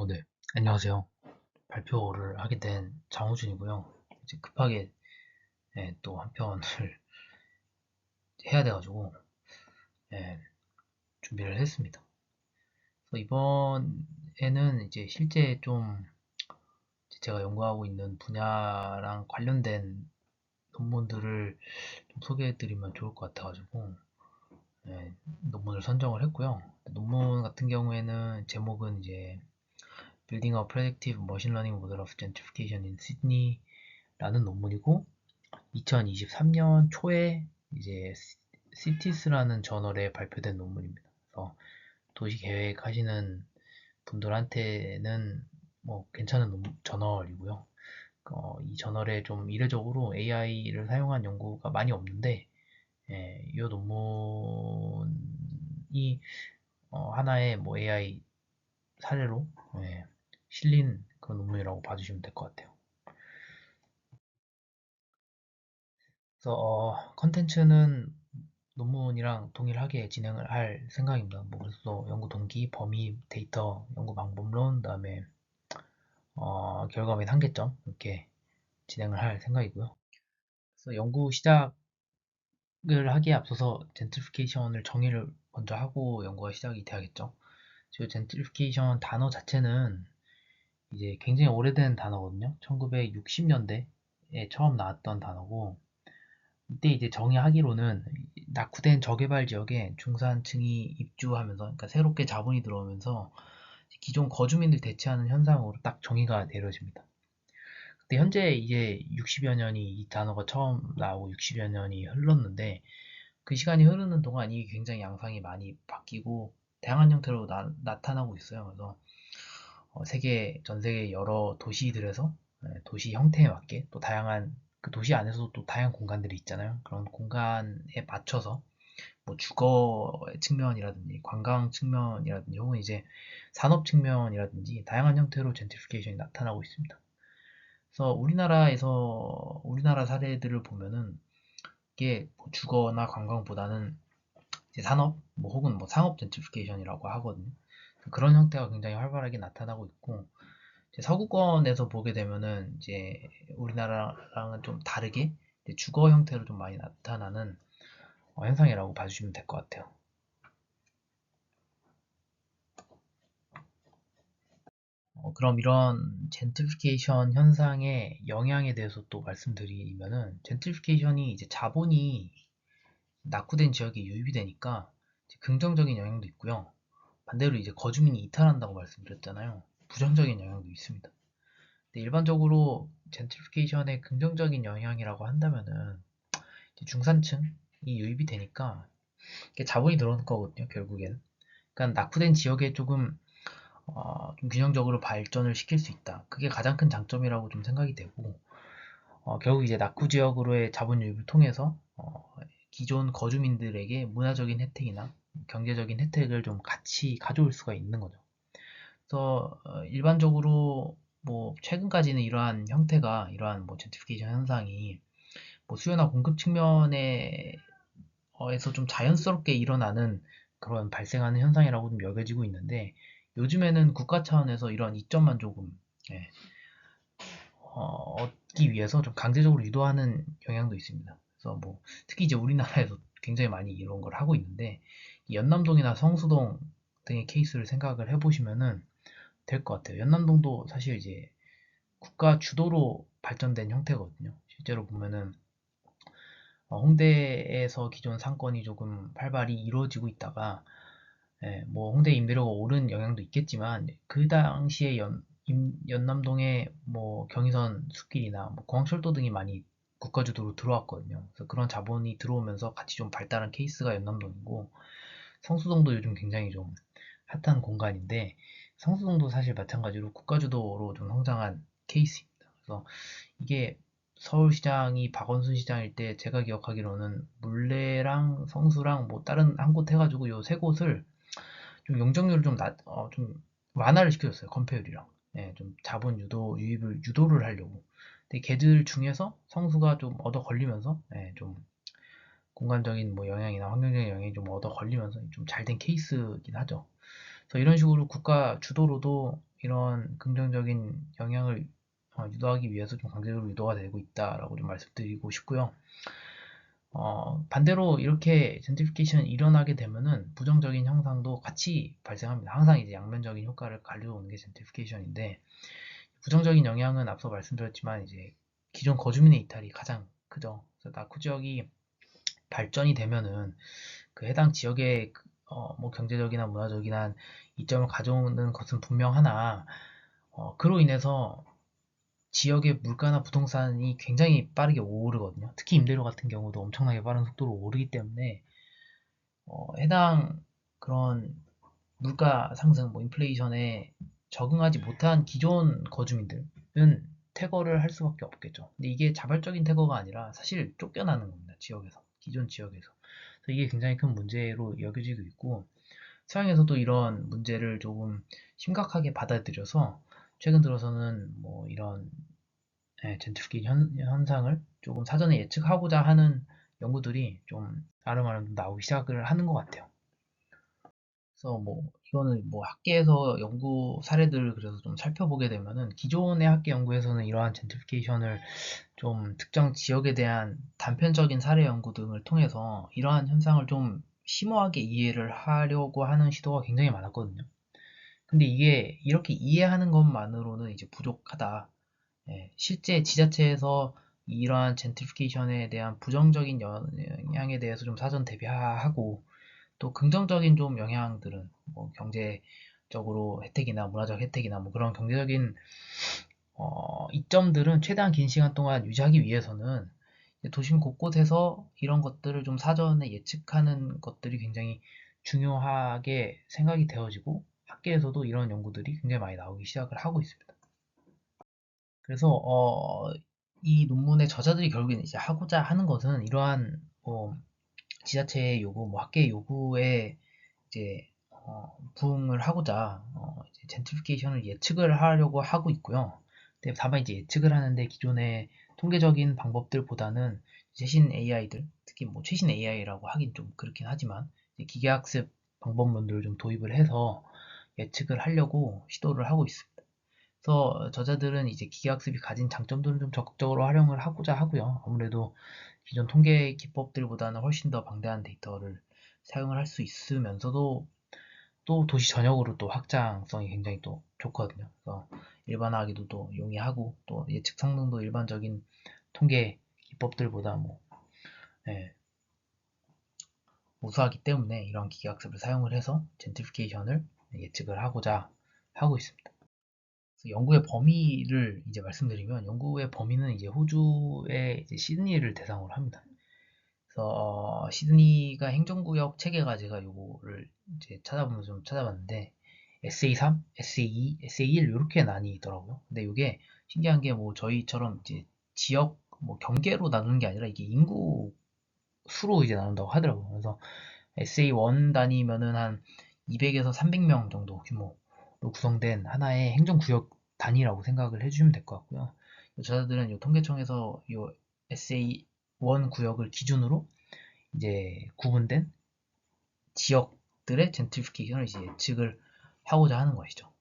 네. 안녕하세요. 발표를 하게 된 장우준이고요. 이제 급하게 또 한 편을 해야 돼가지고 예, 준비를 했습니다. 그래서 이번에는 이제 실제 좀 제가 연구하고 있는 분야랑 관련된 논문들을 좀 소개해드리면 좋을 것 같아가지고 논문을 선정을 했고요. 논문 같은 경우에는 제목은 이제 Building a Predictive Machine Learning Model of Gentrification in Sydney라는 논문이고 2023년 초에 이제 시티스라는 저널에 발표된 논문입니다. 그래서 도시 계획 하시는 분들한테는 뭐 괜찮은 저널이고요. 이 저널에 좀 이례적으로 AI를 사용한 연구가 많이 없는데, 이 논문이 하나의 뭐 AI 사례로 실린 그런 논문이라고 봐주시면 될 것 같아요. 그래서 컨텐츠는 논문이랑 동일하게 진행을 할 생각입니다. 뭐 그래서 연구 동기, 범위, 데이터, 연구 방법론, 그다음에 결과 및 한계점 이렇게 진행을 할 생각이고요. 그래서 연구 시작을 하기에 앞서서 젠트리피케이션을 정의를 먼저 하고 연구가 시작이 돼야겠죠. 저 젠트리피케이션 단어 자체는 이제 굉장히 오래된 단어거든요. 1960년대에 처음 나왔던 단어고 이때 이제 정의하기로는 낙후된 저개발 지역에 중산층이 입주하면서, 그러니까 새롭게 자본이 들어오면서 기존 거주민들 대체하는 현상으로 딱 정의가 내려집니다. 근데 현재 이제 60여 년이 이 단어가 처음 나오고 60여 년이 흘렀는데 그 시간이 흐르는 동안 이 굉장히 양상이 많이 바뀌고 다양한 형태로 나타나고 있어요. 그래서 전 세계 여러 도시들에서 도시 형태에 맞게 또 다양한 그 도시 안에서도 또 다양한 공간들이 있잖아요. 그런 공간에 맞춰서 뭐 주거 측면이라든지 관광 측면이라든지 혹은 이제 산업 측면이라든지 다양한 형태로 젠트리피케이션이 나타나고 있습니다. 그래서 우리나라 사례들을 보면은 이게 뭐 주거나 관광보다는 이제 산업 뭐 혹은 뭐 상업 젠트리피케이션이라고 하거든요. 그런 형태가 굉장히 활발하게 나타나고 있고 서구권에서 보게 되면은 이제 우리나라랑은 좀 다르게 이제 주거 형태로 좀 많이 나타나는 현상이라고 봐주시면 될 것 같아요. 그럼 이런 젠트리피케이션 현상의 영향에 대해서 또 말씀드리면은 젠트리피케이션이 이제 자본이 낙후된 지역에 유입이 되니까 이제 긍정적인 영향도 있고요. 반대로 이제 거주민이 이탈한다고 말씀드렸잖아요. 부정적인 영향도 있습니다. 근데 일반적으로 젠트리피케이션의 긍정적인 영향이라고 한다면은 중산층이 유입이 되니까 자본이 들어오는 거거든요, 결국엔. 그러니까 낙후된 지역에 조금 좀 균형적으로 발전을 시킬 수 있다. 그게 가장 큰 장점이라고 좀 생각이 되고, 결국 이제 낙후 지역으로의 자본 유입을 통해서 기존 거주민들에게 문화적인 혜택이나 경제적인 혜택을 좀 같이 가져올 수가 있는 거죠. 그래서 일반적으로 뭐 최근까지는 이러한 뭐 젠트리피케이션 현상이 뭐 수요나 공급 측면에 에서 좀 자연스럽게 일어나는 그런 발생하는 현상이라고 좀 여겨지고 있는데 요즘에는 국가 차원에서 이런 이점만 조금 예, 얻기 위해서 좀 강제적으로 유도하는 경향도 있습니다. 그래서 뭐 특히 이제 우리나라에서 굉장히 많이 이런 걸 하고 있는데 연남동이나 성수동 등의 케이스를 생각을 해보시면은 될 것 같아요. 연남동도 사실 이제 국가 주도로 발전된 형태거든요. 실제로 보면은 홍대에서 기존 상권이 조금 활발히 이루어지고 있다가 뭐 홍대 임대료가 오른 영향도 있겠지만 그 당시에 연남동에 뭐 경의선 숲길이나 뭐 공항철도 등이 많이 국가 주도로 들어왔거든요. 그래서 그런 자본이 들어오면서 같이 좀 발달한 케이스가 연남동이고 성수동도 요즘 굉장히 좀 핫한 공간인데 성수동도 사실 마찬가지로 국가 주도로 좀 성장한 케이스입니다. 그래서 이게 서울시장이 박원순 시장일 때 제가 기억하기로는 물레랑 성수랑 뭐 다른 한 곳 해가지고 요 세 곳을 좀 용적률을 좀 완화를 시켜줬어요. 건폐율이랑. 좀 자본 유도를 하려고. 근데 걔들 중에서 성수가 좀 얻어 걸리면서, 좀 공간적인 뭐 영향이나 환경적인 영향이 좀 얻어 걸리면서 좀 잘 된 케이스긴 하죠. 그래서 이런 식으로 국가 주도로도 이런 긍정적인 영향을 유도하기 위해서 좀 강제적으로 유도가 되고 있다라고 좀 말씀드리고 싶고요. 반대로 이렇게 젠트리피케이션이 일어나게 되면은 부정적인 현상도 같이 발생합니다. 항상 이제 양면적인 효과를 가져오는 게 젠트리피케이션인데, 부정적인 영향은 앞서 말씀드렸지만 이제 기존 거주민의 이탈이 가장 크죠. 그래서 나쿠 지역이 발전이 되면은 그 해당 지역의 뭐 경제적이나 문화적이나 이점을 가져오는 것은 분명하나, 그로 인해서 지역의 물가나 부동산이 굉장히 빠르게 오르거든요. 특히 임대료 같은 경우도 엄청나게 빠른 속도로 오르기 때문에 해당 그런 물가 상승, 뭐 인플레이션에 적응하지 못한 기존 거주민들은 퇴거를 할 수밖에 없겠죠. 근데 이게 자발적인 퇴거가 아니라 사실 쫓겨나는 겁니다. 지역에서, 기존 지역에서. 그래서 이게 굉장히 큰 문제로 여겨지고 있고, 서양에서도 이런 문제를 조금 심각하게 받아들여서 최근 들어서는 뭐 이런 젠트리피 현상을 조금 사전에 예측하고자 하는 연구들이 좀 아름아름 나오기 시작을 하는 것 같아요. 그래서 뭐 이거는 뭐 학계에서 연구 사례들을 그래서 좀 살펴보게 되면은, 기존의 학계 연구에서는 이러한 젠트리피케이션을 좀 특정 지역에 대한 단편적인 사례 연구 등을 통해서 이러한 현상을 좀 심오하게 이해를 하려고 하는 시도가 굉장히 많았거든요. 근데 이게 이렇게 이해하는 것만으로는 이제 부족하다. 실제 지자체에서 이러한 젠트리피케이션에 대한 부정적인 영향에 대해서 좀 사전 대비하고, 또 긍정적인 좀 영향들은 뭐 경제적으로 혜택이나 문화적 혜택이나 뭐 그런 경제적인 이점들은 최대한 긴 시간 동안 유지하기 위해서는 도심 곳곳에서 이런 것들을 좀 사전에 예측하는 것들이 굉장히 중요하게 생각이 되어지고, 학계에서도 이런 연구들이 굉장히 많이 나오기 시작을 하고 있습니다. 그래서 이 논문의 저자들이 결국에는 이제 하고자 하는 것은 이러한 지자체의 요구, 뭐 학계의 요구에 이제 부응을 하고자 이제 젠트리피케이션을 예측을 하려고 하고 있고요. 근데 다만 이제 예측을 하는데 기존의 통계적인 방법들보다는 최신 AI들, 특히 뭐 최신 AI라고 하긴 좀 그렇긴 하지만 기계학습 방법론들을 좀 도입을 해서 예측을 하려고 시도를 하고 있습니다. 그래서 저자들은 이제 기계학습이 가진 장점들을 좀 적극적으로 활용을 하고자 하고요. 아무래도 기존 통계 기법들보다는 훨씬 더 방대한 데이터를 사용을 할 수 있으면서도 또 도시 전역으로 또 확장성이 굉장히 또 좋거든요. 그래서 일반화하기도 또 용이하고, 또 예측 성능도 일반적인 통계 기법들보다 뭐 예, 우수하기 때문에 이런 기계학습을 사용을 해서 젠트리피케이션을 예측을 하고자 하고 있습니다. 연구의 범위를 이제 말씀드리면, 연구의 범위는 이제 호주의 이제 시드니를 대상으로 합니다. 그래서 시드니가 행정구역 체계가, 제가 요거를 이제 찾아보면서 좀 찾아봤는데 SA3, SA2, SA1 이렇게 나뉘더라고요. 근데 이게 신기한 게, 뭐 저희처럼 이제 지역 뭐 경계로 나누는 게 아니라 이게 인구 수로 이제 나눈다고 하더라고요. 그래서 SA1 단위면은 한 200에서 300명 정도 규모로 구성된 하나의 행정구역 단위라고 생각을 해주시면 될 것 같고요. 저자들은 이 통계청에서 이 SA1 구역을 기준으로 이제 구분된 지역들의 젠트리피케이션을 이제 예측을 하고자 하는 것이죠.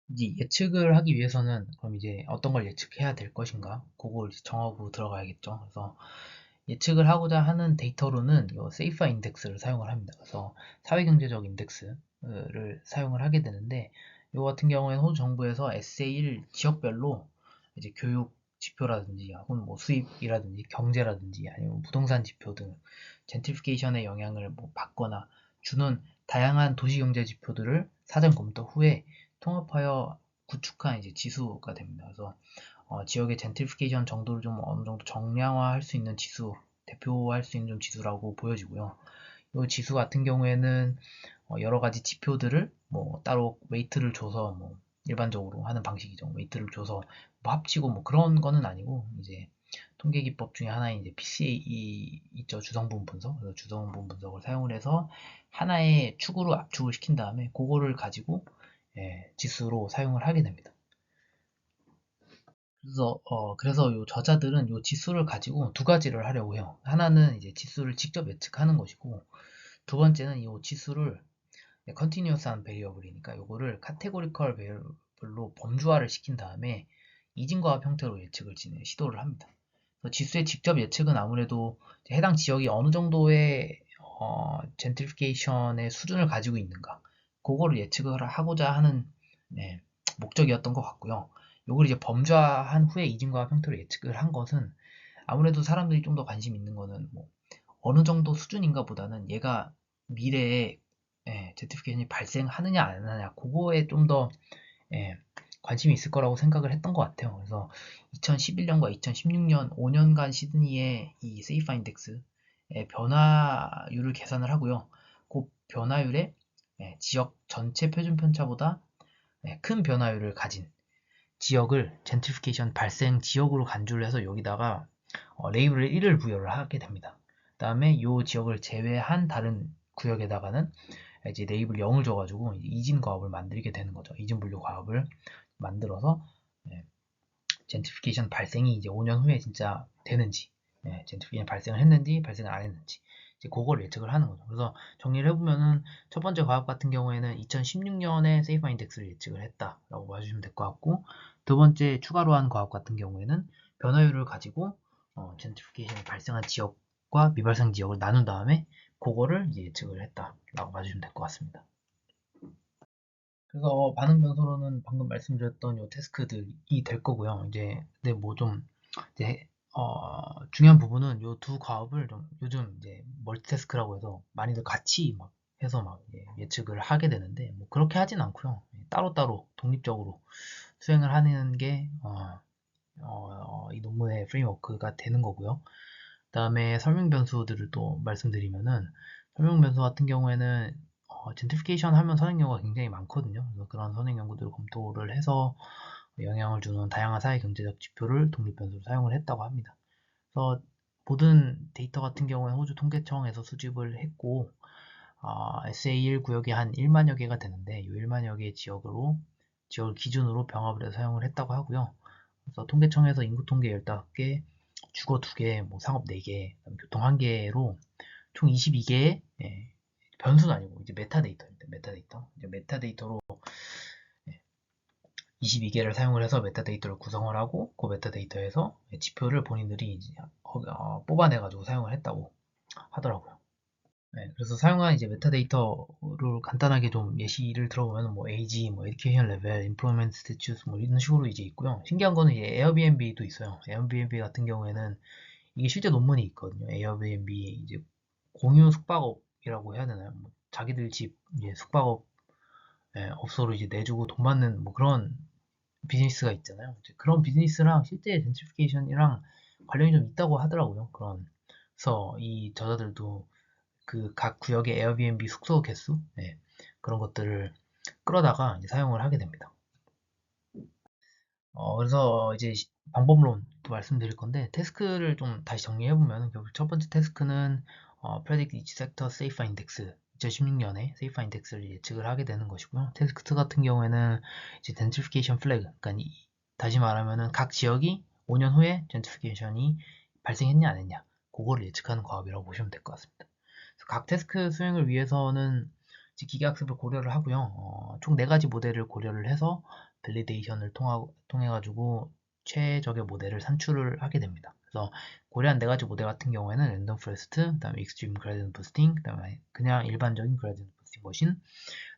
이제 예측을 하기 위해서는 그럼 이제 어떤 걸 예측해야 될 것인가, 그걸 이제 정하고 들어가야겠죠. 그래서 예측을 하고자 하는 데이터로는 이 세이파 인덱스를 사용을 합니다. 그래서 사회경제적 인덱스를 사용을 하게 되는데, 이 같은 경우에는 호주 정부에서 SA1 지역별로 이제 교육 지표라든지 혹은 뭐 수입이라든지 경제라든지 아니면 부동산 지표 등 젠트리피케이션의 영향을 뭐 받거나 주는 다양한 도시경제 지표들을 사전 검토 후에 통합하여 구축한 이제 지수가 됩니다. 그래서 지역의 젠트리피케이션 정도를 좀 어느 정도 정량화할 수 있는 지수, 대표할 수 있는 좀 지수라고 보여지고요. 이 지수 같은 경우에는 여러 가지 지표들을 뭐 따로 웨이트를 줘서, 뭐 일반적으로 하는 방식이죠. 웨이트를 줘서 뭐 합치고 뭐 그런 거는 아니고, 이제 통계 기법 중에 하나인 이제 PCA 있죠. 주성분 분석. 그래서 주성분 분석을 사용을 해서 하나의 축으로 압축을 시킨 다음에 그거를 가지고 지수로 사용을 하게 됩니다. 그래서 요 저자들은 요 지수를 가지고 두 가지를 하려고 해요. 하나는 이제 지수를 직접 예측하는 것이고, 두 번째는 이 지수를 컨티뉴어스한 베리어블이니까 요거를 카테고리컬 베리어블로 범주화를 시킨 다음에 이진과합 형태로 예측을 시도를 합니다. 지수의 직접 예측은 아무래도 해당 지역이 어느 정도의 젠트리피케이션의 수준을 가지고 있는가 그거를 예측을 하고자 하는 네, 목적이었던 것 같고요. 요걸 이제 범주화한 후에 이진과합 형태로 예측을 한 것은 아무래도 사람들이 좀 더 관심 있는 거는 뭐 어느 정도 수준인가 보다는 얘가 미래에 제트피케이션이 발생하느냐 안 하느냐 그거에 좀 더 관심이 있을 거라고 생각을 했던 것 같아요. 그래서 2011년과 2016년 5년간 시드니의 이 세이파 인덱스의 변화율을 계산을 하고요. 그 변화율에 지역 전체 표준 편차보다 큰 변화율을 가진 지역을 젠트리피케이션 발생 지역으로 간주를 해서 여기다가 레이블을 1을 부여를 하게 됩니다. 그 다음에 이 지역을 제외한 다른 구역에다가는 이제 레이블 0을 줘가지고 이진 과업을 만들게 되는 거죠. 이진 분류 과업을 만들어서 젠트리피케이션 발생이 이제 5년 후에 진짜 되는지, 젠트리피케이션 발생을 했는지 발생을 안 했는지 이제 그걸 예측을 하는 거죠. 그래서 정리를 해보면은 첫 번째 과업 같은 경우에는 2016년에 세이파 인덱스를 예측을 했다라고 봐주시면 될 것 같고, 두 번째 추가로 한 과업 같은 경우에는 변화율을 가지고 젠트리피케이션이 발생한 지역과 미발생 지역을 나눈 다음에 그거를 이제 예측을 했다라고 봐주시면 될 것 같습니다. 그래서 반응 변수로는 방금 말씀드렸던 요 태스크들이 될 거고요. 이제 근데 뭐 좀 이제 중요한 부분은 요 두 과업을 좀 요즘 이제 멀티태스크라고 해서 많이들 같이 막 해서 막 예측을 하게 되는데 뭐 그렇게 하진 않고요. 따로따로 독립적으로 수행을 하는 게 이 논문의 프레임워크가 되는 거고요. 그다음에 설명 변수들을 또 말씀드리면은 설명 변수 같은 경우에는 젠트리피케이션 하면 선행 연구가 굉장히 많거든요. 그래서 그런 선행 연구들을 검토를 해서 영향을 주는 다양한 사회 경제적 지표를 독립 변수로 사용을 했다고 합니다. 그래서 모든 데이터 같은 경우에 호주 통계청에서 수집을 했고 SA1 구역이 한 1만여 개가 되는데 이 1만여 개 지역을 기준으로 병합을 해서 사용을 했다고 하고요. 그래서 통계청에서 인구 통계 15개, 주거 2개, 뭐 상업 4개, 교통 1개로 총 22개의 변수는 아니고 이제 메타데이터입니다. 메타데이터. 이제 메타데이터로 22개를 사용을 해서 메타데이터를 구성을 하고 그 메타데이터에서 지표를 본인들이 이제 뽑아내가지고 사용을 했다고 하더라고요. 네, 그래서 사용한 이제 메타데이터를 간단하게 좀 예시를 들어보면 뭐 age, 뭐 education level, employment status 뭐 이런 식으로 이제 있고요. 신기한 거는 이제 에어비앤비도 있어요. 에어비앤비 같은 경우에는 이게 실제 논문이 있거든요. 에어비앤비 이제 공유 숙박업이라고 해야 되나요? 뭐 자기들 집 이제 숙박업 업소로 이제 내주고 돈 받는 뭐 그런 비즈니스가 있잖아요. 이제 그런 비즈니스랑 실제 젠트리피케이션이랑 관련이 좀 있다고 하더라고요. 그래서 이 저자들도 그 각 구역의 에어비앤비 숙소 개수 그런 것들을 끌어다가 이제 사용을 하게 됩니다. 그래서 이제 방법론도 말씀드릴 건데 태스크를 좀 다시 정리해 보면 결국 첫 번째 태스크는 Predict each sector SAFA Index 2016년에 SAFA 인덱스를 예측을 하게 되는 것이고요. 태스크 2 같은 경우에는 이제 젠트리피케이션 플래그, 그러니까 다시 말하면은 각 지역이 5년 후에 젠트리피케이션이 발생했냐 안 했냐 그거를 예측하는 과업이라고 보시면 될 것 같습니다. 각 태스크 수행을 위해서는 기계학습을 고려를 하고요. 총 4가지 모델을 고려를 해서 밸리데이션을 통해 가지고 최적의 모델을 산출을 하게 됩니다. 그래서 고려한 4가지 모델 같은 경우에는 랜덤 포레스트, 그다음에 익스트림 그라디언트 부스팅, 그다음에 그냥 일반적인 그라디언트 부스팅 머신,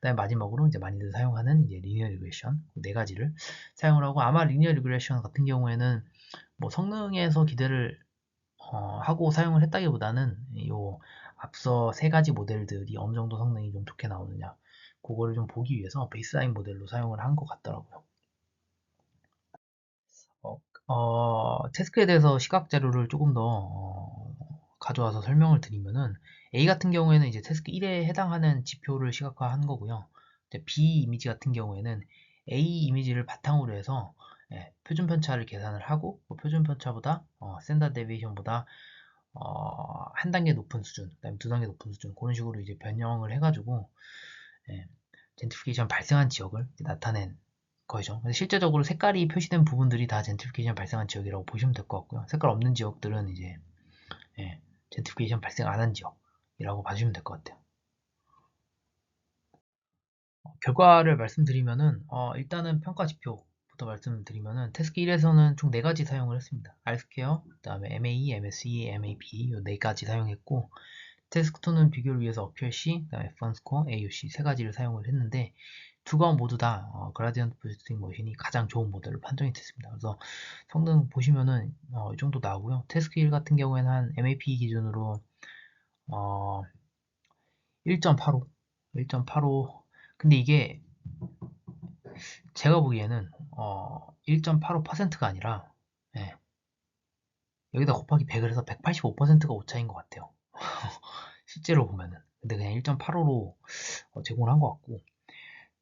그다음에 마지막으로 이제 많이들 사용하는 이제 리니어 리그레션 4가지를 사용을 하고 아마 리니어 리그레션 같은 경우에는 뭐 성능에서 기대를 하고 사용을 했다기보다는 요 앞서 3가지 모델들이 어느 정도 성능이 좀 좋게 나오느냐 그거를 좀 보기 위해서 베이스라인 모델로 사용을 한 것 같더라고요. 태스크에 대해서 시각 자료를 조금 더 가져와서 설명을 드리면은 A 같은 경우에는 이제 태스크 1에 해당하는 지표를 시각화한 거고요. 이제 B 이미지 같은 경우에는 A 이미지를 바탕으로 해서 표준 편차를 계산을 하고 그 표준 편차보다 스탠다드 데비에이션보다 한 단계 높은 수준, 그다음에 두 단계 높은 수준 그런 식으로 이제 변형을 해가지고 젠트리피케이션 발생한 지역을 나타낸 거죠. 실제적으로 색깔이 표시된 부분들이 다 젠트리피케이션 발생한 지역이라고 보시면 될 것 같고요. 색깔 없는 지역들은 이제 젠트리피케이션 발생 안 한 지역이라고 봐주시면 될 것 같아요. 결과를 말씀드리면은 일단은 평가 지표부터 말씀드리면은 태스크 1에서는 총 4가지 사용을 했습니다. R스퀘어, 그 다음에 MAE, MSE, MAP 이 4가지 사용했고 태스크 2는 비교를 위해서 어큐레시, 그 다음에 F1 스코어, AUC 3가지를 사용을 했는데 두 건 모두 다 그라디언트 부스팅 머신이 가장 좋은 모델로 판정이 됐습니다. 그래서 성능 보시면은 이 정도 나오고요. 태스크 1 같은 경우에는 한 MAP 기준으로 어, 1.85, 1.85. 근데 이게 제가 보기에는 1.85%가 아니라 예, 여기다 곱하기 100을 해서 185%가 오차인 것 같아요. 실제로 보면은. 근데 그냥 1.85로 제공을 한 것 같고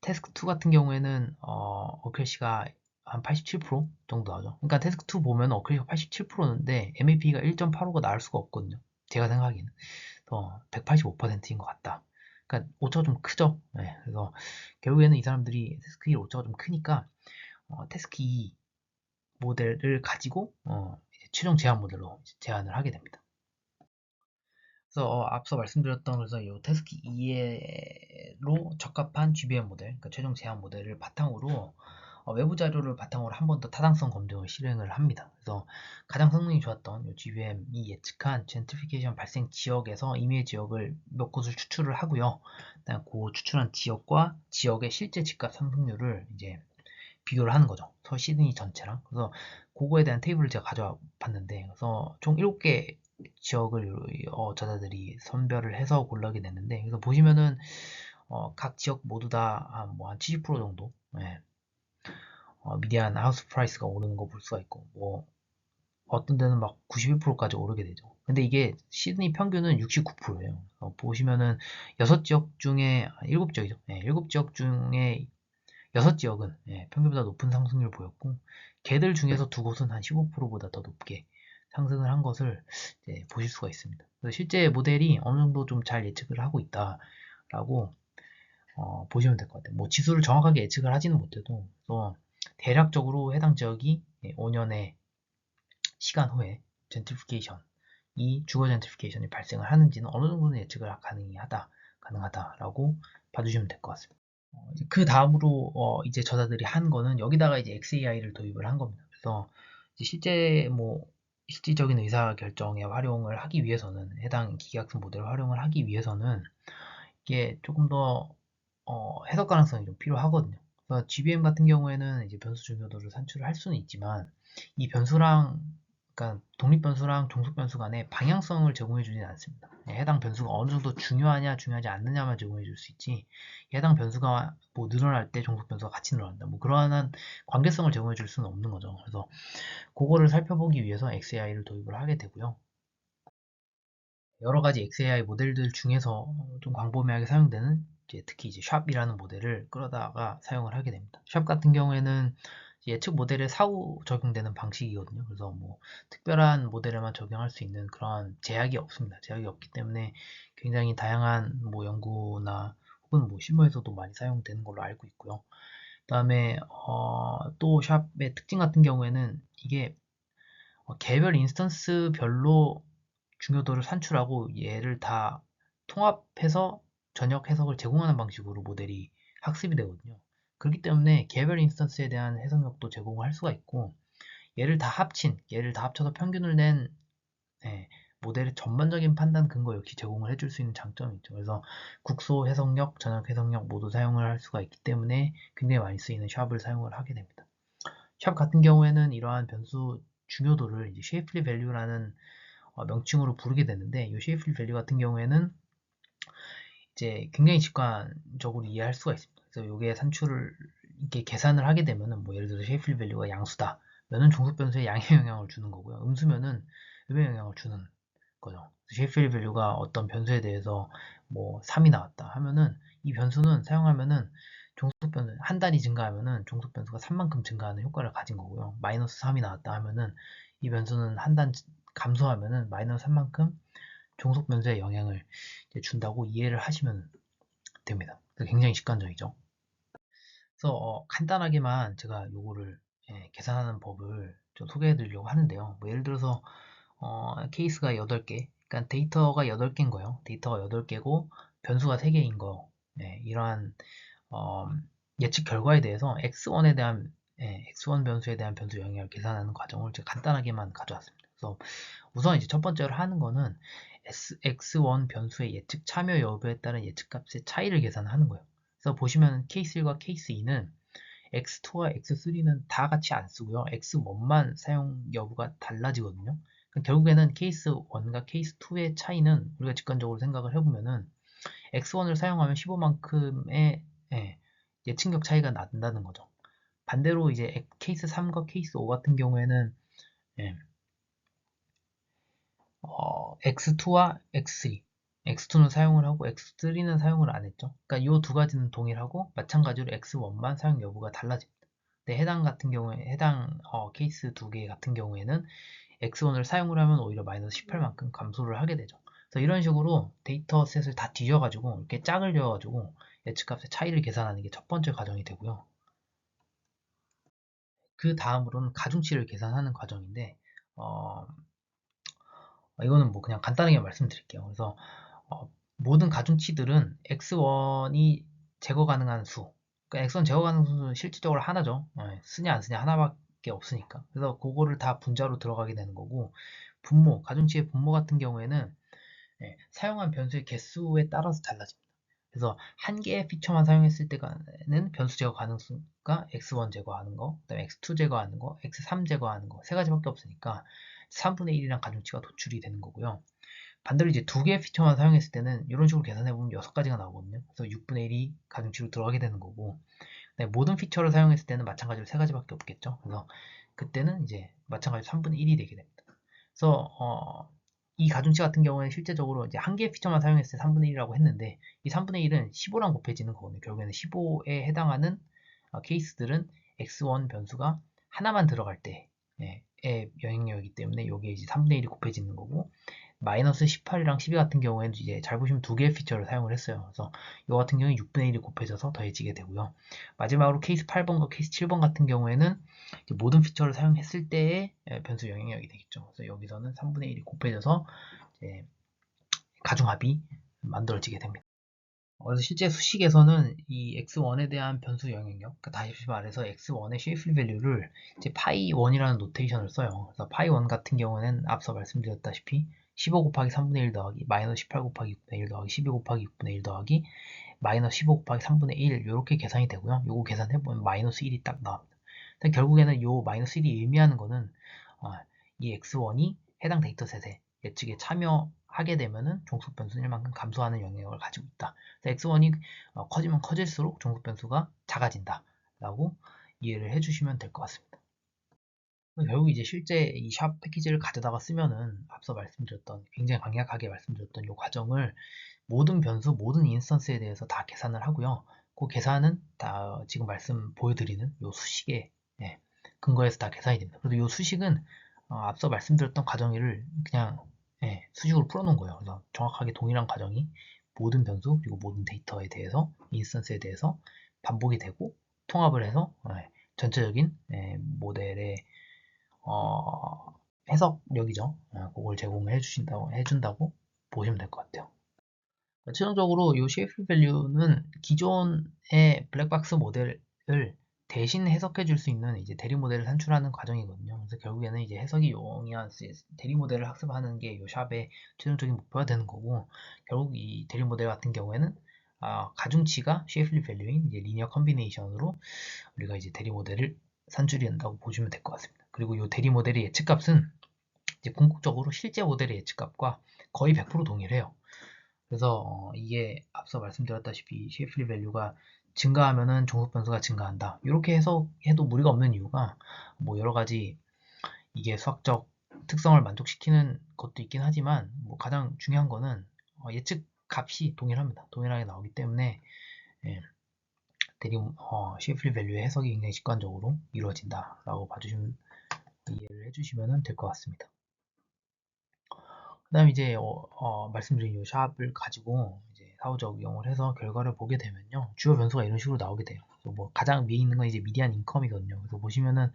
태스크 2 같은 경우에는 어크래시가 한 87% 정도 나오죠. 그러니까 태스크 2 보면 어크래시가 87%인데 MAP가 1.85가 나올 수가 없거든요. 제가 생각하기에는. 185%인 것 같다. 그러니까 오차가 좀 크죠. 네, 그래서 결국에는 이 사람들이 태스크 1 오차가 좀 크니까 태스크 2 모델을 가지고 최종 제한 모델로 제안을 하게 됩니다. 그래서 앞서 말씀드렸던 그래서 이 태스크 2로 적합한 GBM 모델, 그러니까 최종 제한 모델을 바탕으로 외부 자료를 바탕으로 한 번 더 타당성 검증을 실행을 합니다. 그래서 가장 성능이 좋았던 이 GBM이 예측한 젠트리피케이션 발생 지역에서 임의 지역을 몇 곳을 추출을 하고요. 그다음 그 추출한 지역과 지역의 실제 집값 상승률을 이제 비교를 하는 거죠. 서 시드니 전체랑. 그래서 그거에 대한 테이블을 제가 가져와 봤는데, 그래서 총 7개 지역을 저자들이 선별을 해서 골라게 됐는데, 그래서 보시면은 각 지역 모두 다뭐한 70% 정도 미디안 하우스 프라이스가 오르는 거 볼 수가 있고, 뭐 어떤 데는 막 91%까지 오르게 되죠. 근데 이게 시드니 평균은 69%예요. 보시면은 6지역 중에 7지역이죠. 7지역 중에 6지역은 평균보다 높은 상승률을 보였고 걔들 중에서 두 곳은 한 15%보다 더 높게 상승을 한 것을 보실 수가 있습니다. 그래서 실제 모델이 어느 정도 좀 잘 예측을 하고 있다라고 보시면 될 것 같아요. 뭐 지수를 정확하게 예측을 하지는 못해도 또 대략적으로 해당 지역이 5년의 시간 후에 젠트리피케이션이 주거 젠트리피케이션이 발생을 하는지는 어느 정도는 예측을 가능하다라고 봐주시면 될 것 같습니다. 그 다음으로 이제 저자들이 한 거는 여기다가 이제 XAI를 도입을 한 겁니다. 그래서 이제 실제 뭐 실질적인 의사 결정에 활용을 하기 위해서는 해당 기계학습 모델을 활용을 하기 위해서는 이게 조금 더 해석 가능성이 좀 필요하거든요. 그래서 GBM 같은 경우에는 이제 변수 중요도를 산출을 할 수는 있지만 이 변수랑 그러니까 독립 변수랑 종속 변수 간의 방향성을 제공해 주지는 않습니다. 해당 변수가 어느 정도 중요하냐 중요하지 않느냐만 제공해 줄 수 있지 해당 변수가 뭐 늘어날 때 종속 변수가 같이 늘어난다 뭐 그러한 관계성을 제공해 줄 수는 없는 거죠. 그래서 그거를 살펴보기 위해서 XAI를 도입을 하게 되고요. 여러 가지 XAI 모델들 중에서 좀 광범위하게 사용되는 특히 이제 샵이라는 모델을 끌어다가 사용을 하게 됩니다. 샵 같은 경우에는 예측 모델에 사후 적용되는 방식이거든요. 그래서 뭐 특별한 모델에만 적용할 수 있는 그런 제약이 없습니다. 제약이 없기 때문에 굉장히 다양한 뭐 연구나 혹은 뭐 실무에서도 많이 사용되는 걸로 알고 있고요. 그다음에 또 샵의 특징 같은 경우에는 이게 개별 인스턴스별로 중요도를 산출하고 얘를 다 통합해서 전역 해석을 제공하는 방식으로 모델이 학습이 되거든요. 그렇기 때문에 개별 인스턴스에 대한 해석력도 제공할 수가 있고 얘를 다 합쳐서 평균을 낸 모델의 전반적인 판단 근거 역시 제공을 해줄 수 있는 장점이 있죠. 그래서 국소 해석력, 전역 해석력 모두 사용을 할 수가 있기 때문에 굉장히 많이 쓰이는 샵을 사용을 하게 됩니다. 샵 같은 경우에는 이러한 변수 중요도를 이제 쉐이플리 밸류라는 명칭으로 부르게 되는데 이 쉐이플리 밸류 같은 경우에는 이제 굉장히 직관적으로 이해할 수가 있습니다. 그래서 이게 산출을 이렇게 계산을 하게 되면은 뭐 예를 들어서 쉐이플리 밸류가 양수다. 면은 종속 변수에 양의 영향을 주는 거고요. 음수면은 음의 영향을 주는 거죠. 쉐이플리 밸류가 어떤 변수에 대해서 뭐 3이 나왔다 하면은 이 변수는 사용하면은 종속 변수 한 단위 증가하면은 종속 변수가 3만큼 증가하는 효과를 가진 거고요. 마이너스 3이 나왔다 하면은 이 변수는 한 단 감소하면은 마이너스 3만큼 종속 변수에 영향을 준다고 이해를 하시면 됩니다. 굉장히 직관적이죠. 그래서 간단하게만 제가 요거를 계산하는 법을 좀 소개해 드리려고 하는데요. 뭐 예를 들어서 케이스가 8개, 그러니까 데이터가 8개인 거예요. 데이터가 8개고 변수가 3개인 거. 이러한 예측 결과에 대해서 x1에 대한 x1 변수에 대한 변수 영향을 계산하는 과정을 제가 간단하게만 가져왔습니다. 그래서 우선 이제 첫 번째로 하는 거는 x1 변수의 예측 참여 여부에 따른 예측값의 차이를 계산하는 거예요. 그래서 보시면 케이스 1과 케이스 2는 x2와 x3는 다 같이 안 쓰고요. x1만 사용 여부가 달라지거든요. 결국에는 케이스 1과 케이스 2의 차이는 우리가 직관적으로 생각을 해보면은 x1을 사용하면 15만큼의 예측력 차이가 난다는 거죠. 반대로 이제 케이스 3과 케이스 5 같은 경우에는 예, x2와 x3, x2는 사용을 하고 x3는 사용을 안 했죠. 그러니까 이 두 가지는 동일하고 마찬가지로 x1만 사용 여부가 달라집니다. 근데 해당 케이스 두 개 같은 경우에는 x1을 사용을 하면 오히려 마이너스 18만큼 감소를 하게 되죠. 그래서 이런 식으로 데이터셋을 다 뒤져가지고 이렇게 짝을 지어가지고 예측값의 차이를 계산하는 게 첫 번째 과정이 되고요. 그 다음으로는 가중치를 계산하는 과정인데 이거는 뭐 그냥 간단하게 말씀드릴게요. 그래서 모든 가중치들은 x1이 제거 가능한 수, 그러니까 x1 제거 가능한 수는 실질적으로 하나죠. 쓰냐 안 쓰냐 하나밖에 없으니까. 그래서 그거를 다 분자로 들어가게 되는 거고, 가중치의 분모 같은 경우에는 사용한 변수의 개수에 따라서 달라집니다. 그래서 한 개의 피처만 사용했을 때는 변수 제거 가능수가 x1 제거하는 거, 그다음에 x2 제거하는 거, x3 제거하는 거 세 가지밖에 없으니까 3분의 1이랑 가중치가 도출이 되는 거고요. 반대로 이제 두 개의 피처만 사용했을 때는 이런 식으로 계산해보면 6가지가 나오거든요. 그래서 6분의 1이 가중치로 들어가게 되는 거고, 모든 피처를 사용했을 때는 마찬가지로 3가지밖에 없겠죠. 그래서 그때는 이제 마찬가지로 3분의 1이 되게 됩니다. 그래서 이 가중치 같은 경우에는 실제적으로 이제 한 개의 피처만 사용했을 때 3분의 1이라고 했는데, 이 3분의 1은 15랑 곱해지는 거거든요. 결국에는 15에 해당하는 케이스들은 x1 변수가 하나만 들어갈 때의 영향력이기 때문에 여기에 이제 3분의 1이 곱해지는 거고, 마이너스 18이랑 12 같은 경우에는 이제 잘 보시면 두 개의 피처를 사용을 했어요. 그래서 이거 같은 경우에 6분의 1이 곱해져서 더해지게 되고요. 마지막으로 케이스 8번과 케이스 7번 같은 경우에는 모든 피처를 사용했을 때의 변수 영향력이 되겠죠. 그래서 여기서는 3분의 1이 곱해져서 이제 가중합이 만들어지게 됩니다. 그래서 실제 수식에서는 이 x1에 대한 변수 영향력, 그러니까 다시 말해서 x1의 쉐이플 밸류를 이제 파이1이라는 노테이션을 써요. 그래서 파이1 같은 경우는 앞서 말씀드렸다시피 15 곱하기 3분의 1 더하기 마이너스 18 곱하기 6분의 1 더하기 12 곱하기 6분의 1 더하기 마이너스 15 곱하기 3분의 1 이렇게 계산이 되고요. 요거 계산해보면 마이너스 1이 딱 나옵니다. 근데 결국에는 요 마이너스 1이 의미하는 거는 이 x1이 해당 데이터셋에 예측에 참여하게 되면은 종속 변수는 1만큼 감소하는 영향을 가지고 있다. x1이 커지면 커질수록 종속 변수가 작아진다 라고 이해를 해주시면 될 것 같습니다. 결국 이제 실제 이 샵 패키지를 가져다가 쓰면은 앞서 말씀드렸던 굉장히 강약하게 말씀드렸던 이 과정을 모든 변수, 모든 인스턴스에 대해서 다 계산을 하고요. 그 계산은 다 지금 보여드리는 이 수식에 근거해서 다 계산이 됩니다. 그래서 이 수식은 앞서 말씀드렸던 과정을 그냥 수식으로 풀어놓은 거예요. 그래서 정확하게 동일한 과정이 모든 변수 그리고 모든 데이터에 대해서 인스턴스에 대해서 반복이 되고 통합을 해서 전체적인 모델의 해석력이죠. 그걸 제공해 해준다고 보시면 될 것 같아요. 최종적으로 이 쉐이프 밸류는 기존의 블랙박스 모델을 대신 해석해 줄 수 있는 이제 대리 모델을 산출하는 과정이거든요. 그래서 결국에는 이제 해석이 용이한 대리 모델을 학습하는 게 이 샵의 최종적인 목표가 되는 거고, 결국 이 대리 모델 같은 경우에는 가중치가 쉐이플리 밸류인 이제 리니어 컨비네이션으로 우리가 이제 대리 모델을 산출이 된다고 보시면 될 것 같습니다. 그리고 이 대리 모델의 예측값은 이제 궁극적으로 실제 모델의 예측값과 거의 100% 동일해요. 그래서 이게 앞서 말씀드렸다시피 쉐이플리 밸류가 증가하면은 종속 변수가 증가한다. 이렇게 해도 무리가 없는 이유가 뭐 여러 가지 이게 수학적 특성을 만족시키는 것도 있긴 하지만 뭐 가장 중요한 거는 예측 값이 동일합니다. 동일하게 나오기 때문에 예, 쉐이플리 밸류의 해석이 굉장히 직관적으로 이루어진다라고 봐주시면 이해를 해주시면 될 것 같습니다. 그 다음에 이제 말씀드린 이 샵을 가지고 이제 사후적 이용을 해서 결과를 보게 되면요, 주요 변수가 이런 식으로 나오게 돼요. 그래서 뭐 가장 위에 있는 건 이제 미디안 인컴이거든요. 그래서 보시면은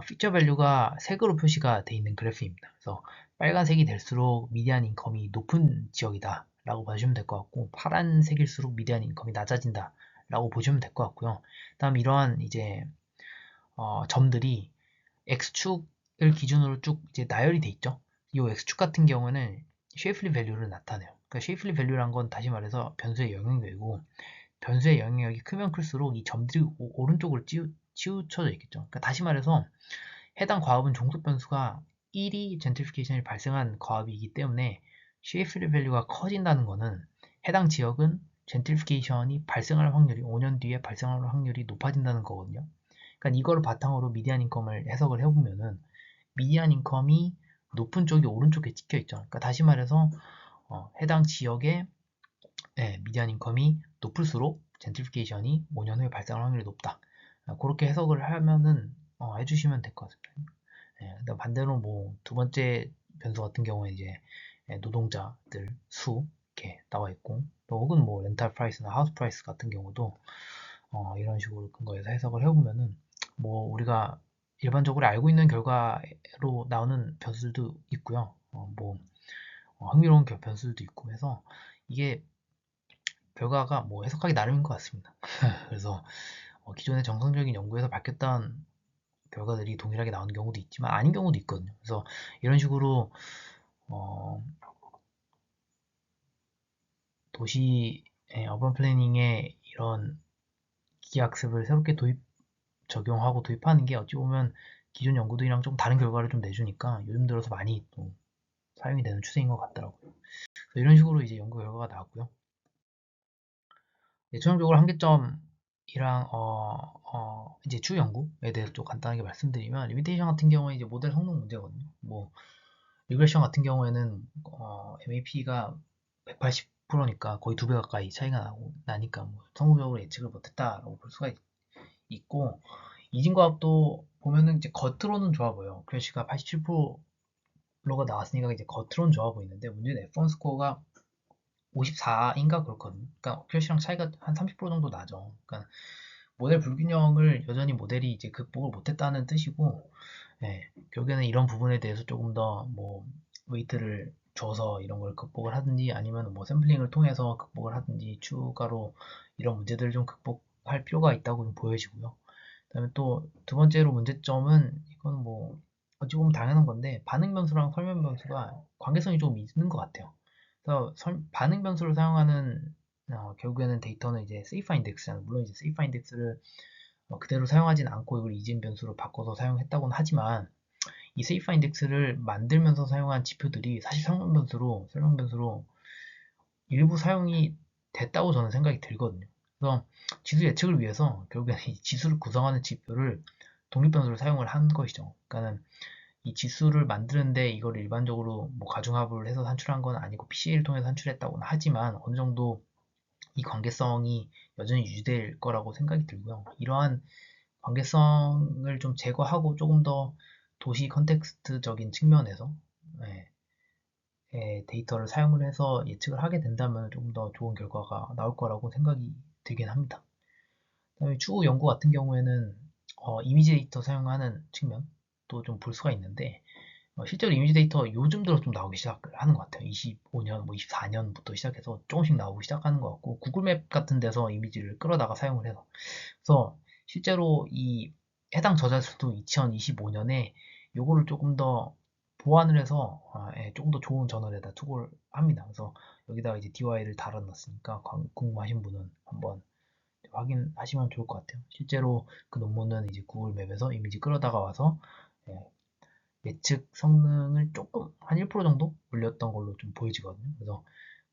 피처 밸류가 색으로 표시가 돼 있는 그래프입니다. 그래서 빨간색이 될수록 미디안 인컴이 높은 지역이다 라고 봐주시면 될 것 같고, 파란색일수록 미디안 인컴이 낮아진다 라고 보시면 될 것 같고요. 다음 이러한 이제 점들이 x축을 기준으로 쭉 이제 나열이 돼 있죠. 이 x축 같은 경우는 쉐이플리 밸류를 나타내요. 그러니까 쉐이플리 밸류란 건 다시 말해서 변수의 영향력이고, 변수의 영향력이 크면 클수록 이 점들이 오른쪽으로 치우쳐져 있겠죠. 그러니까 다시 말해서 해당 과업은 종속 변수가 1이 젠트리피케이션이 발생한 과업이기 때문에 쉐이플리 밸류가 커진다는 것은 해당 지역은 젠트리피케이션이 발생할 확률이 5년 뒤에 발생할 확률이 높아진다는 거거든요. 그러니까 이걸 바탕으로 미디안 인컴을 해석을 해보면은 미디안 인컴이 높은 쪽이 오른쪽에 찍혀 있죠. 그러니까 다시 말해서 해당 지역의 미디안 인컴이 높을수록 젠트리피케이션이 5년 후에 발생할 확률이 높다. 그렇게 해석을 하면은 해주시면 될 것 같습니다. 근데 반대로 뭐 두 번째 변수 같은 경우에 이제 노동자들 수 이렇게 나와 있고, 또 혹은 뭐 렌탈 프라이스나 하우스 프라이스 같은 경우도 이런 식으로 근거해서 해석을 해보면은 뭐 우리가 일반적으로 알고 있는 결과로 나오는 변수들도 있고요. 뭐 흥미로운 변수들도 있고 해서 이게 결과가 뭐 해석하기 나름인 것 같습니다. 그래서 기존의 정상적인 연구에서 밝혔던 결과들이 동일하게 나오는 경우도 있지만 아닌 경우도 있거든요. 그래서 이런 식으로 어, 도시 어반 플래닝에 이런 기하학습을 새롭게 적용하고 도입하는 게 어찌 보면 기존 연구들이랑 좀 다른 결과를 좀 내주니까 요즘 들어서 많이 또 사용이 되는 추세인 것 같더라고요. 이런 식으로 이제 연구 결과가 나왔고요. 최종적으로 한계점이랑 이제 추후 연구에 대해서 좀 간단하게 말씀드리면, 리미테이션 같은 경우에 이제 모델 성능 문제거든요. 뭐 리그레션 같은 경우에는 MAP가 180%니까 거의 2배 가까이 차이가 나니까 뭐 성공적으로 예측을 못했다라고 볼 수가 있고, 이진과학도 보면은 이제 겉으로는 좋아 보여. 크래시가 87%가 나왔으니까 이제 겉으로는 좋아 보이는데, 문제는 F1 스코어가 54인가 그렇거든요. 그러니까 크래시랑 차이가 한 30% 정도 나죠. 그러니까 모델 불균형을 여전히 모델이 이제 극복을 못했다는 뜻이고, 결국에는 이런 부분에 대해서 조금 더 뭐 웨이트를 줘서 이런 걸 극복을 하든지, 아니면 뭐 샘플링을 통해서 극복을 하든지, 추가로 이런 문제들을 좀 극복할 필요가 있다고 보여지고요. 그다음에 또 두 번째로 문제점은, 이건 뭐 어찌 보면 당연한 건데, 반응 변수랑 설명 변수가 관계성이 좀 있는 것 같아요. 그래서 반응 변수를 사용하는 결국에는 데이터는 이제 세이프 인덱스잖아요. 물론 이제 세이프 인덱스를 그대로 사용하진 않고 이걸 이진 변수로 바꿔서 사용했다고는 하지만, 이 세이프 인덱스를 만들면서 사용한 지표들이 사실 설명 변수로 일부 사용이 됐다고 저는 생각이 들거든요. 그래서 지수 예측을 위해서 결국에는 이 지수를 구성하는 지표를 독립변수를 사용을 한 것이죠. 그러니까는 이 지수를 만드는데 이걸 일반적으로 뭐 가중합을 해서 산출한 건 아니고 PCA를 통해서 산출했다고는 하지만, 어느 정도 이 관계성이 여전히 유지될 거라고 생각이 들고요. 이러한 관계성을 좀 제거하고 조금 더 도시 컨텍스트적인 측면에서 예, 데이터를 사용을 해서 예측을 하게 된다면 조금 더 좋은 결과가 나올 거라고 생각이 들긴 합니다. 그다음에 추후 연구 같은 경우에는 이미지 데이터 사용하는 측면도 좀 볼 수가 있는데, 실제로 이미지 데이터 요즘 들어 좀 나오기 시작을 하는 것 같아요. 25년, 뭐 24년부터 시작해서 조금씩 나오기 시작하는 것 같고, 구글맵 같은 데서 이미지를 끌어다가 사용을 해서, 그래서 실제로 이 해당 저자들도 2025년에 요거를 조금 더 보완을 해서 조금 더 좋은 저널에다 투고를 합니다. 그래서 여기다가 이제 DY를 달아놨으니까 궁금하신 분은 한번 확인하시면 좋을 것 같아요. 실제로 그 논문은 이제 구글 맵에서 이미지 끌어다가 와서 예, 예측 성능을 조금 한 1% 정도 올렸던 걸로 좀 보여지거든요. 그래서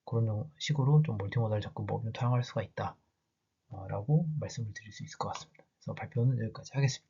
그런 식으로 좀 멀티모달 접근법을 사용할 수가 있다 라고 말씀을 드릴 수 있을 것 같습니다. 그래서 발표는 여기까지 하겠습니다.